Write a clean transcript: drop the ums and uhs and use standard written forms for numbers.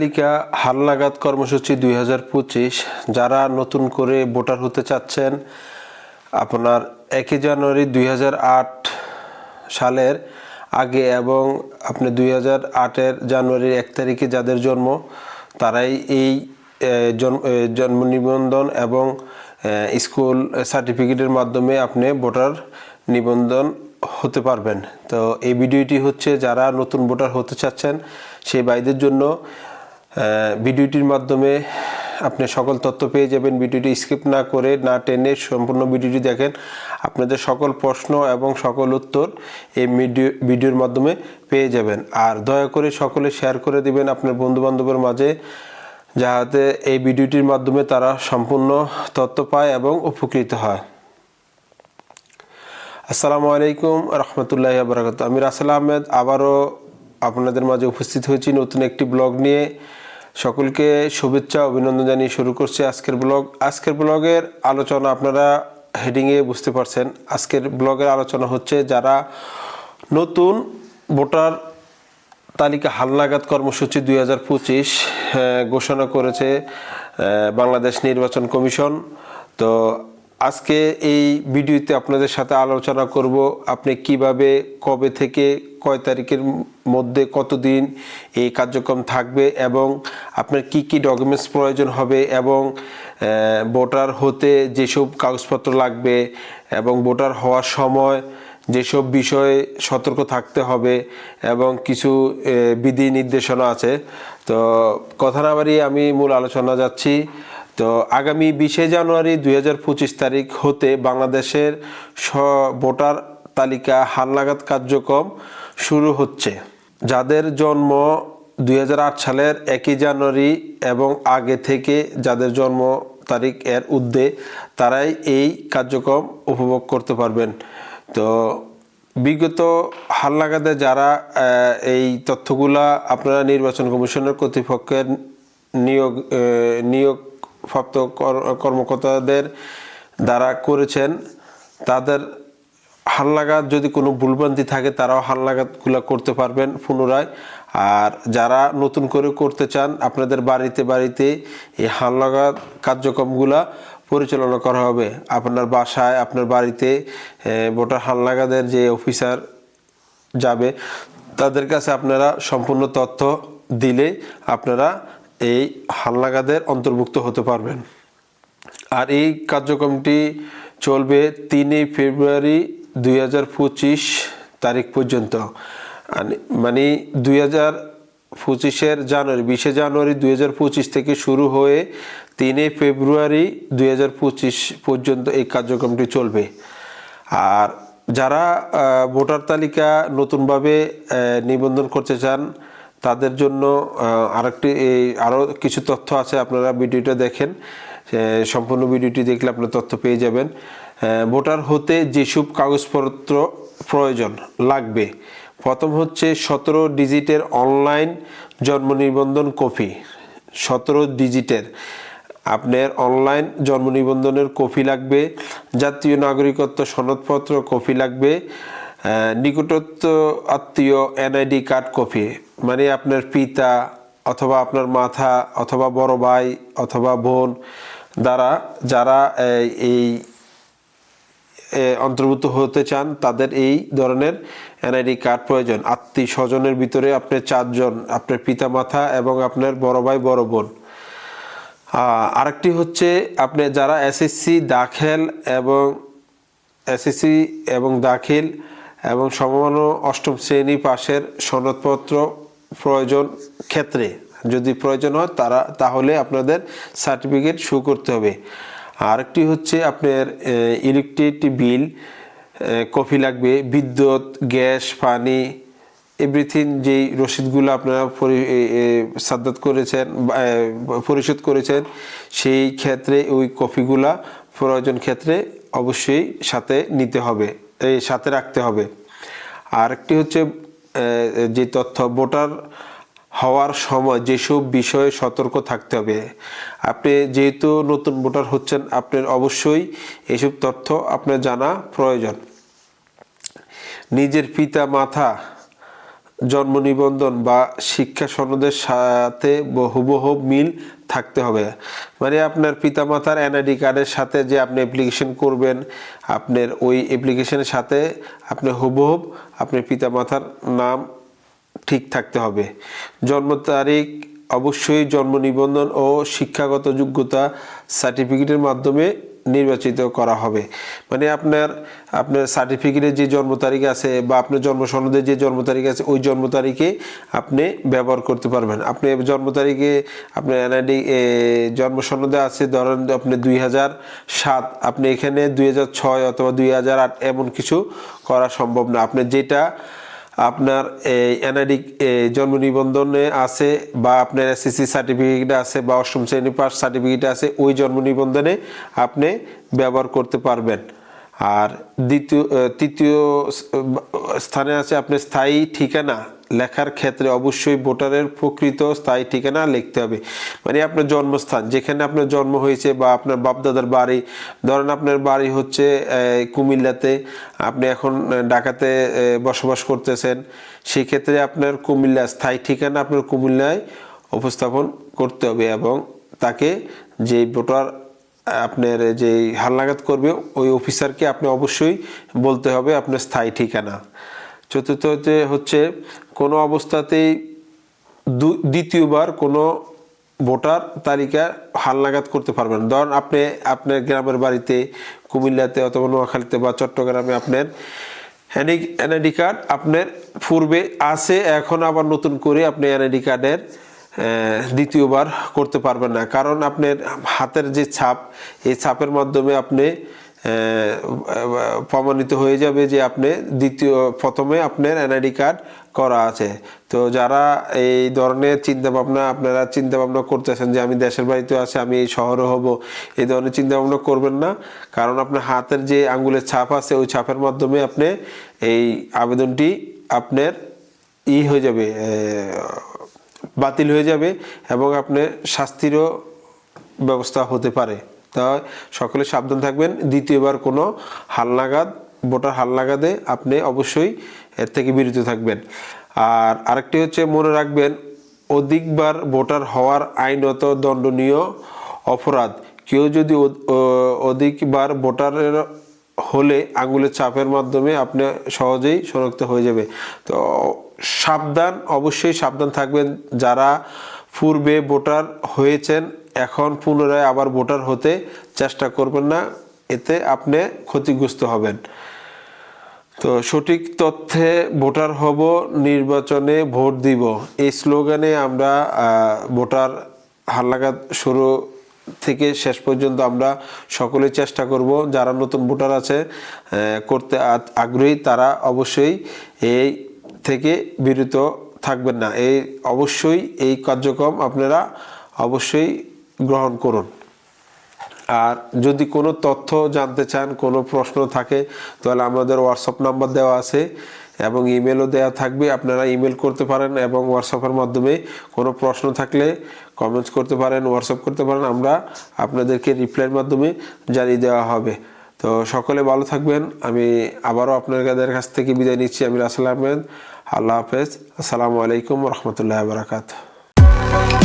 তালিকা হালনাগাদ কর্মসূচি 2025 যারা নতুন করে ভোটার হতে চাচ্ছেন আপনার 1 জানুয়ারি 2008 সালের আগে এবং আপনি 2008-এর জানুয়ারির 1 তারিখে যাদের জন্ম তারাই এই জন্ম নিবন্ধন এবং স্কুল সার্টিফিকেটের মাধ্যমে আপনি ভোটার নিবন্ধন হতে পারবেন। তো এই ভিডিওটি হচ্ছে যারা নতুন ভোটার হতে চাচ্ছেন সেই ভাইদের জন্য। ভিডিওটির মাধ্যমে আপনি সকল তথ্য পেয়ে যাবেন। ভিডিওটি স্কিপ না করে না টেনে সম্পূর্ণ ভিডিওটি দেখেন, আপনাদের সকল প্রশ্ন এবং সকল উত্তর এই ভিডিওর মাধ্যমে পেয়ে যাবেন। আর দয়া করে সকলে শেয়ার করে দিবেন আপনার বন্ধুবান্ধবের মাঝে, যাতে এই ভিডিওটির মাধ্যমে তারা সম্পূর্ণ তথ্য পায় এবং উপকৃত হয়। আসসালামু আলাইকুম রহমতুল্লাহি ওয়া বারাকাতুহু। আমি রাসেল আহমেদ আবারও আপনাদের মাঝে উপস্থিত হয়েছি নতুন একটি ব্লগ নিয়ে। সকলকে শুভেচ্ছা অভিনন্দন জানিয়ে শুরু করছি আজকের ব্লগ। আজকের ব্লগের আলোচনা আপনারা হেডিংয়ে বুঝতে পারছেন। আজকের ব্লগের আলোচনা হচ্ছে যারা নতুন ভোটার তালিকা হালনাগাদ কর্মসূচি 2025 ঘোষণা করেছে বাংলাদেশ নির্বাচন কমিশন। তো আজকে এই ভিডিওতে আপনাদের সাথে আলোচনা করব আপনি কিভাবে কবে থেকে কয় তারিখের মধ্যে কতদিন এই কার্যক্রম থাকবে এবং আপনার কি কি ডকুমেন্টস প্রয়োজন হবে এবং ভোটার হতে যেসব কাগজপত্র লাগবে এবং ভোটার হওয়ার সময় যেসব বিষয়ে সতর্ক থাকতে হবে এবং কিছু বিধি নির্দেশনা আছে। তো কথা না বাড়িয়ে আমি মূল আলোচনা যাচ্ছি। তো আগামী 20 জানুয়ারি 2025 তারিখ হতে বাংলাদেশের ভোটার তালিকা হালনাগাদ কার্যক্রম শুরু হচ্ছে। যাদের জন্ম 2008 সালের 1 জানুয়ারি এবং আগে থেকে যাদের জন্ম তারিখ এর ঊর্ধ্বে তারাই এই কার্যক্রম উপভোগ করতে পারবেন। তো বিগত হালনাগাদে যারা এই তথ্যগুলা আপনারা নির্বাচন কমিশনের কর্তৃপক্ষের নিয়োগপ্রাপ্ত কর্মকর্তাদের দ্বারা করেছেন, তাদের হালনাগাদ যদি কোনো ভুলভ্রান্তি থাকে তারাও হালনাগাদগুলো করতে পারবেন পুনরায়। আর যারা নতুন করে করতে চান আপনাদের বাড়িতে বাড়িতে এই হালনাগাদ কার্যক্রমগুলা পরিচালনা করা হবে। আপনার বাসায় আপনার বাড়িতে ভোটার হালনাগাদের যে অফিসার যাবে তাদের কাছে আপনারা সম্পূর্ণ তথ্য দিলে আপনারা এই হালনাগাদের অন্তর্ভুক্ত হতে পারবেন। আর এই কার্যক্রমটি চলবে 3 ফেব্রুয়ারি 2025 তারিখ পর্যন্ত। মানে 2025-এর জানুয়ারি 20 জানুয়ারি 2025 থেকে শুরু হয়ে 3 ফেব্রুয়ারি 2025 পর্যন্ত এই কার্যক্রমটি চলবে। আর যারা ভোটার তালিকা নতুনভাবে নিবন্ধন করতে চান তাদের জন্য আরও কিছু তথ্য আছে, আপনারা ভিডিওটা দেখেন। সম্পূর্ণ ভিডিওটি দেখলে আপনার তথ্য পেয়ে যাবেন। ভোটার হতে যেসব কাগজপত্র প্রয়োজন লাগবে, প্রথম হচ্ছে 17 ডিজিটের অনলাইন জন্ম নিবন্ধন কপি। 17 ডিজিটের আপনার অনলাইন জন্ম নিবন্ধনের কপি লাগবে। জাতীয় নাগরিকত্ব সনদপত্র কপি লাগবে। নিকটত্ব আত্মীয় NID কার্ড কপি, মানে আপনার পিতা অথবা আপনার মাতা অথবা বড় ভাই অথবা বোন দ্বারা যারা এই অন্তর্ভুক্ত হতে চান তাদের এই ধরনের NID কার্ড প্রয়োজন। আত্মীয় স্বজনের ভিতরে আপনি 4 জন, আপনার পিতা মাতা এবং আপনার বড় ভাই বড় বোন। আরেকটি হচ্ছে আপনি যারা SSC দাখিল এবং সমমান্য 8ম শ্রেণী পাশের সনদপত্র প্রয়োজন ক্ষেত্রে যদি প্রয়োজন হয় তাহলে আপনাদের সার্টিফিকেট শো করতে হবে। আরেকটি হচ্ছে আপনার ইলেকট্রিসিটি বিল কপি লাগবে। বিদ্যুৎ, গ্যাস, পানি এভরিথিং যেই রসিদগুলো আপনারা সাদ্দাত করেছেন পরিশোধ করেছেন সেই ক্ষেত্রে ওই কপিগুলা প্রয়োজন ক্ষেত্রে অবশ্যই সাথে নিতে হবে, সাথে রাখতে হবে। আরেকটি হচ্ছে যে তথ্য ভোটার হওয়ার সময় যেসব বিষয়ে সতর্ক থাকতে হবে। আপনি যেহেতু নতুন ভোটার হচ্ছেন আপনার অবশ্যই এইসব তথ্য আপনার জানা প্রয়োজন। নিজের পিতা মাতা জন্ম নিবন্ধন বা শিক্ষা সনদের সাথে হুবহু মিল থাকতে হবে। মানে আপনার পিতামাতার এনআইডি কার্ডের সাথে যে আপনি অ্যাপ্লিকেশন করবেন, আপনার ওই অ্যাপ্লিকেশনের সাথে আপনি হুবহু আপনার পিতামাতার নাম ঠিক থাকতে হবে। জন্ম তারিখ অবশ্যই জন্ম নিবন্ধন ও শিক্ষাগত যোগ্যতা সার্টিফিকেটের মাধ্যমে নির্বাচিত করা হবে। মানে আপনার সার্টিফিকেটে যে জন্ম তারিখ আছে বা আপনার জন্ম সনদে যে জন্ম তারিখ আছে ওই জন্ম তারিখে আপনি ব্যবহার করতে পারবেন। আপনি জন্ম তারিখে আপনার এনআইডি জন্ম সনদে আছে ধরেন আপনি 2007, আপনি এখানে 2006 অথবা 2008 এমন কিছু করা সম্ভব না। আপনি যেটা আপনার এনআইডি জন্ম নিবন্ধনে আছে বা আপনার এসএসসি সার্টিফিকেট আছে বা অষ্টম শ্রেণী পাস সার্টিফিকেট আছে ওই জন্ম নিবন্ধনে আপনি ব্যবহার করতে পারবেন। আর তৃতীয় স্থানে আছে আপনার স্থায়ী ঠিকানা লেখার ক্ষেত্রে অবশ্যই ভোটারের প্রকৃত স্থায়ী ঠিকানা লিখতে হবে। মানে আপনার জন্মস্থান যেখানে আপনার জন্ম হয়েছে বা আপনার বাপদাদার বাড়ি, ধরেন আপনার বাড়ি হচ্ছে কুমিল্লাতে, আপনি এখন ঢাকাতে বসবাস করতেছেন, সেই ক্ষেত্রে আপনার কুমিল্লা স্থায়ী ঠিকানা আপনার কুমিল্লায় উপস্থাপন করতে হবে এবং তাকে যে ভোটার আপনার যে হালনাগাদ করবে ওই অফিসারকে আপনি অবশ্যই বলতে হবে আপনার স্থায়ী ঠিকানা। চতুর্থতে হচ্ছে কোনো অবস্থাতেই দ্বিতীয়বার কোনো ভোটার তালিকা হালনাগাদ করতে পারবেন। ধরুন আপনি আপনার গ্রামের বাড়িতে কুমিল্লাতে অথবা নোয়াখালীতে বা চট্টগ্রামে আপনার এনআইডি কার্ড আপনার পূর্বে আছে, এখন আবার নতুন করে আপনি এনআইডি কার্ডের দ্বিতীয়বার করতে পারবেন না, কারণ আপনার হাতের যে ছাপ এই ছাপের মাধ্যমে আপনি প্রমাণিত হয়ে যাবে যে আপনি প্রথমে আপনার এনআইডি কার্ড করা আছে। তো যারা এই ধরনের আপনারা চিন্তা ভাবনা করতেছেন যে আমি দেশের বাড়িতে আছে, আমি এই শহরে হব, এই ধরনের চিন্তা ভাবনা করবেন না, কারণ আপনার হাতের যে আঙ্গুলের ছাপ আছে ওই ছাপের মাধ্যমে আপনি এই আবেদনটি আপনার হয়ে যাবে, বাতিল হয়ে যাবে এবং আপনার শাস্তিরও ব্যবস্থা হতে পারে। তাই সকলে সাবধান থাকবেন, দ্বিতীয়বার কোনো ভোটার হালনাগাদে আপনি অবশ্যই এর থেকে বিরত থাকবেন। আর আরেকটি হচ্ছে মনে রাখবেন, অধিকবার ভোটার হওয়ার আইনত দণ্ডনীয় অপরাধ। কেউ যদি অধিকবার ভোটারের হলে আঙুলের ছাপের মাধ্যমে আপনি সহজেই শনাক্ত হয়ে যাবে। তো অবশ্যই সাবধান থাকবেন। যারা পূর্বে ভোটার হয়েছেন এখন পুনরায় আবার ভোটার হতে চেষ্টা করবেন না, এতে আপনি ক্ষতিগ্রস্ত হবেন। তো সঠিক তথ্যে ভোটার হব, নির্বাচনে ভোট দিব, এই স্লোগানে আমরা ভোটার হালনাগাদ শুরু থেকে শেষ পর্যন্ত আমরা সকলে চেষ্টা করব। যারা নতুন ভোটার আছে করতে আগ্রহী তারা অবশ্যই এই থেকে বিরত থাকবেন না। অবশ্যই এই কার্যক্রম আপনারা অবশ্যই গ্রহণ করুন। আর যদি কোনো তথ্য জানতে চান, কোনো প্রশ্ন থাকে, তাহলে আমাদের হোয়াটসঅ্যাপ নাম্বার দেওয়া আছে এবং ইমেলও দেওয়া থাকবে, আপনারা ইমেল করতে পারেন এবং হোয়াটসঅ্যাপের মাধ্যমে কোনো প্রশ্ন থাকলে কমেন্টস করতে পারেন, হোয়াটসঅ্যাপ করতে পারেন, আমরা আপনাদেরকে রিপ্লাইয়ের মাধ্যমে জানিয়ে দেওয়া হবে। তো সকলে ভালো থাকবেন। আমি আবারও আপনাদের কাছ থেকে বিদায় নিচ্ছি। আমি রাসেল আহমেদ। আল্লাহ হাফেজ। আসসালামু আলাইকুম রহমতুল্লাহ বারাকাতুহু।